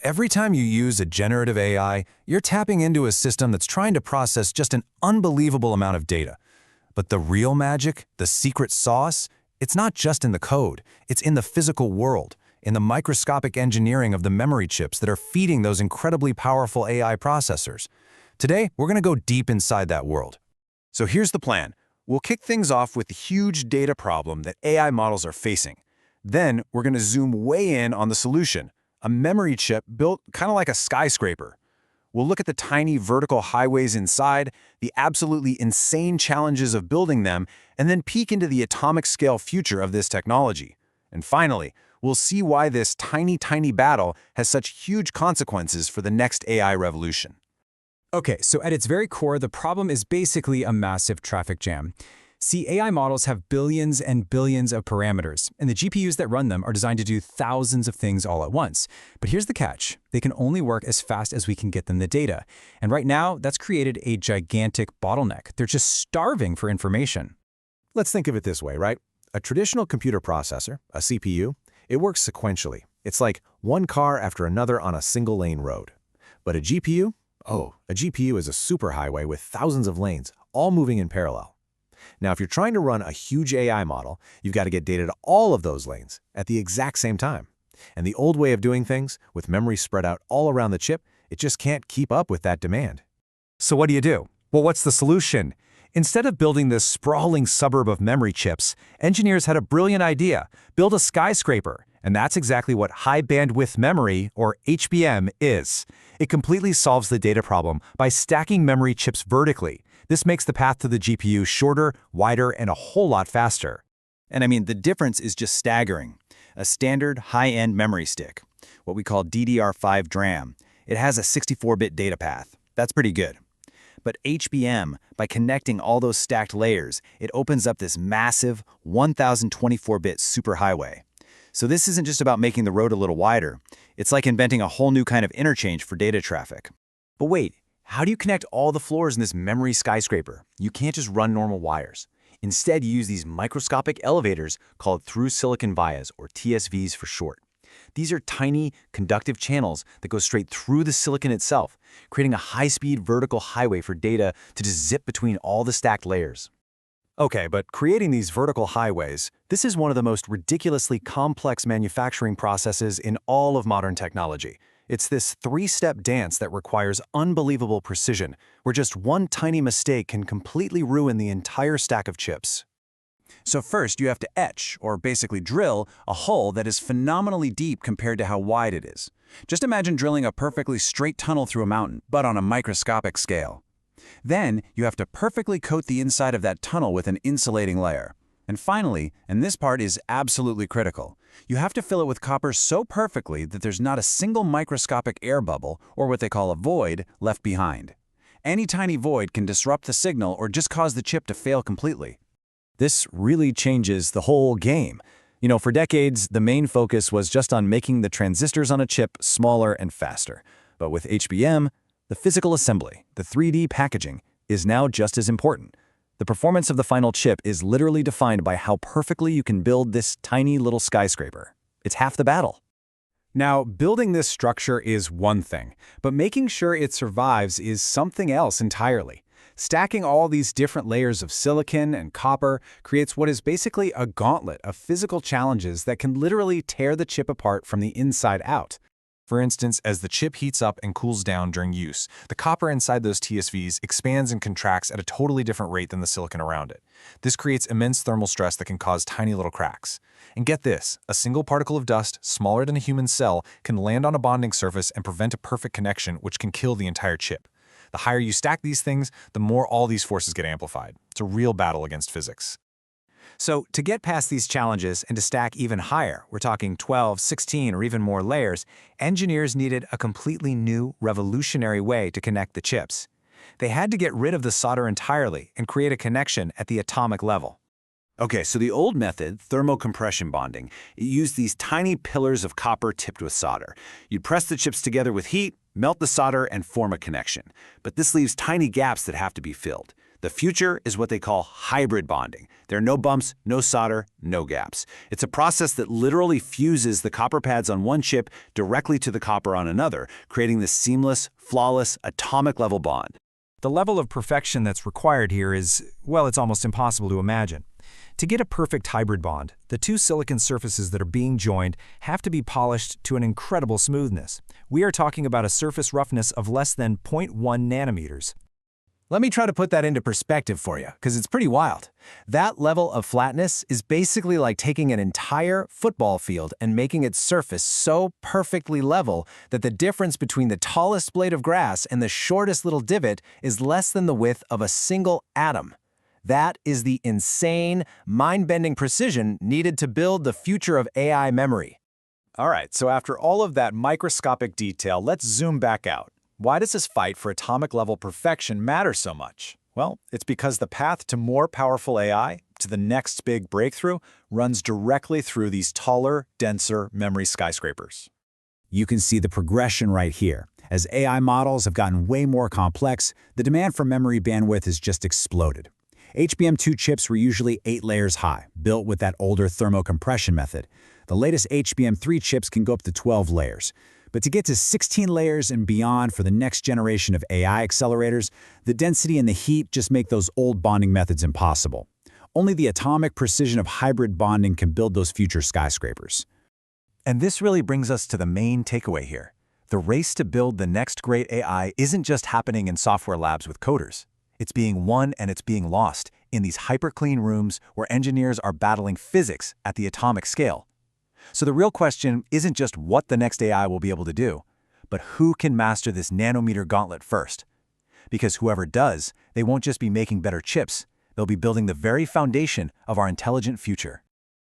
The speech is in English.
Every time you use a generative AI, you're tapping into a system that's trying to process just an unbelievable amount of data. But the real magic, the secret sauce, it's not just in the code, it's in the physical world, in the microscopic engineering of the memory chips that are feeding those incredibly powerful AI processors. Today, we're going to go deep inside that world. So here's the plan. We'll kick things off with the huge data problem that AI models are facing. Then, we're going to zoom way in on the solution, a memory chip built kind of like a skyscraper. We'll look at the tiny vertical highways inside, the absolutely insane challenges of building them, and then peek into the atomic scale future of this technology. And finally, we'll see why this tiny battle has such huge consequences for the next AI revolution. Okay, so at its very core, the problem is basically a massive traffic jam. See, AI models have billions and billions of parameters, and the GPUs that run them are designed to do thousands of things all at once. But here's the catch. They can only work as fast as we can get them the data. And right now, that's created a gigantic bottleneck. They're just starving for information. Let's think of it this way, right? A traditional computer processor, a CPU, it works sequentially. It's like one car after another on a single-lane road. But a GPU? Oh, a GPU is a superhighway with thousands of lanes, all moving in parallel. Now, if you're trying to run a huge AI model, you've got to get data to all of those lanes at the exact same time. And the old way of doing things, with memory spread out all around the chip, it just can't keep up with that demand. So what do you do? Well, what's the solution? Instead of building this sprawling suburb of memory chips, engineers had a brilliant idea: build a skyscraper. And that's exactly what high bandwidth memory, or HBM, is. It completely solves the data problem by stacking memory chips vertically. This makes the path to the GPU shorter, wider, and a whole lot faster. And I mean, the difference is just staggering. A standard high-end memory stick, what we call DDR5 DRAM, it has a 64-bit data path. That's pretty good. But HBM, by connecting all those stacked layers, it opens up this massive 1024-bit superhighway. So this isn't just about making the road a little wider. It's like inventing a whole new kind of interchange for data traffic. But wait, how do you connect all the floors in this memory skyscraper? You can't just run normal wires. Instead, you use these microscopic elevators called through-silicon vias, or TSVs for short. These are tiny, conductive channels that go straight through the silicon itself, creating a high-speed vertical highway for data to just zip between all the stacked layers. Okay, but creating these vertical highways, this is one of the most ridiculously complex manufacturing processes in all of modern technology. It's this three-step dance that requires unbelievable precision, where just one tiny mistake can completely ruin the entire stack of chips. So first, you have to etch, or basically drill, a hole that is phenomenally deep compared to how wide it is. Just imagine drilling a perfectly straight tunnel through a mountain, but on a microscopic scale. Then, you have to perfectly coat the inside of that tunnel with an insulating layer. And finally, and this part is absolutely critical, you have to fill it with copper so perfectly that there's not a single microscopic air bubble, or what they call a void, left behind. Any tiny void can disrupt the signal or just cause the chip to fail completely. This really changes the whole game. For decades, the main focus was just on making the transistors on a chip smaller and faster. But with HBM, the physical assembly, the 3D packaging, is now just as important. The performance of the final chip is literally defined by how perfectly you can build this tiny little skyscraper. It's half the battle. Now, building this structure is one thing, but making sure it survives is something else entirely. Stacking all these different layers of silicon and copper creates what is basically a gauntlet of physical challenges that can literally tear the chip apart from the inside out. For instance, as the chip heats up and cools down during use, the copper inside those TSVs expands and contracts at a totally different rate than the silicon around it. This creates immense thermal stress that can cause tiny little cracks. And get this, a single particle of dust, smaller than a human cell, can land on a bonding surface and prevent a perfect connection, which can kill the entire chip. The higher you stack these things, the more all these forces get amplified. It's a real battle against physics. So to get past these challenges and to stack even higher, we're talking 12, 16, or even more layers, engineers needed a completely new, revolutionary way to connect the chips. They had to get rid of the solder entirely and create a connection at the atomic level. Okay, so the old method, thermocompression bonding, it used these tiny pillars of copper tipped with solder. You'd press the chips together with heat, melt the solder, and form a connection. But this leaves tiny gaps that have to be filled. The future is what they call hybrid bonding. There are no bumps, no solder, no gaps. It's a process that literally fuses the copper pads on one chip directly to the copper on another, creating this seamless, flawless, atomic-level bond. The level of perfection that's required here is, well, it's almost impossible to imagine. To get a perfect hybrid bond, the two silicon surfaces that are being joined have to be polished to an incredible smoothness. We are talking about a surface roughness of less than 0.1 nanometers. Let me try to put that into perspective for you, because it's pretty wild. That level of flatness is basically like taking an entire football field and making its surface so perfectly level that the difference between the tallest blade of grass and the shortest little divot is less than the width of a single atom. That is the insane, mind-bending precision needed to build the future of AI memory. All right, so after all of that microscopic detail, let's zoom back out. Why does this fight for atomic-level perfection matter so much? Well, it's because the path to more powerful AI, to the next big breakthrough, runs directly through these taller, denser memory skyscrapers. You can see the progression right here. As AI models have gotten way more complex, the demand for memory bandwidth has just exploded. HBM2 chips were usually 8 layers high, built with that older thermocompression method. The latest HBM3 chips can go up to 12 layers. But to get to 16 layers and beyond for the next generation of AI accelerators, the density and the heat just make those old bonding methods impossible. Only the atomic precision of hybrid bonding can build those future skyscrapers. And this really brings us to the main takeaway here. The race to build the next great AI isn't just happening in software labs with coders. It's being won and it's being lost in these hyper-clean rooms where engineers are battling physics at the atomic scale. So the real question isn't just what the next AI will be able to do, but who can master this nanometer gauntlet first. Because whoever does, they won't just be making better chips, they'll be building the very foundation of our intelligent future.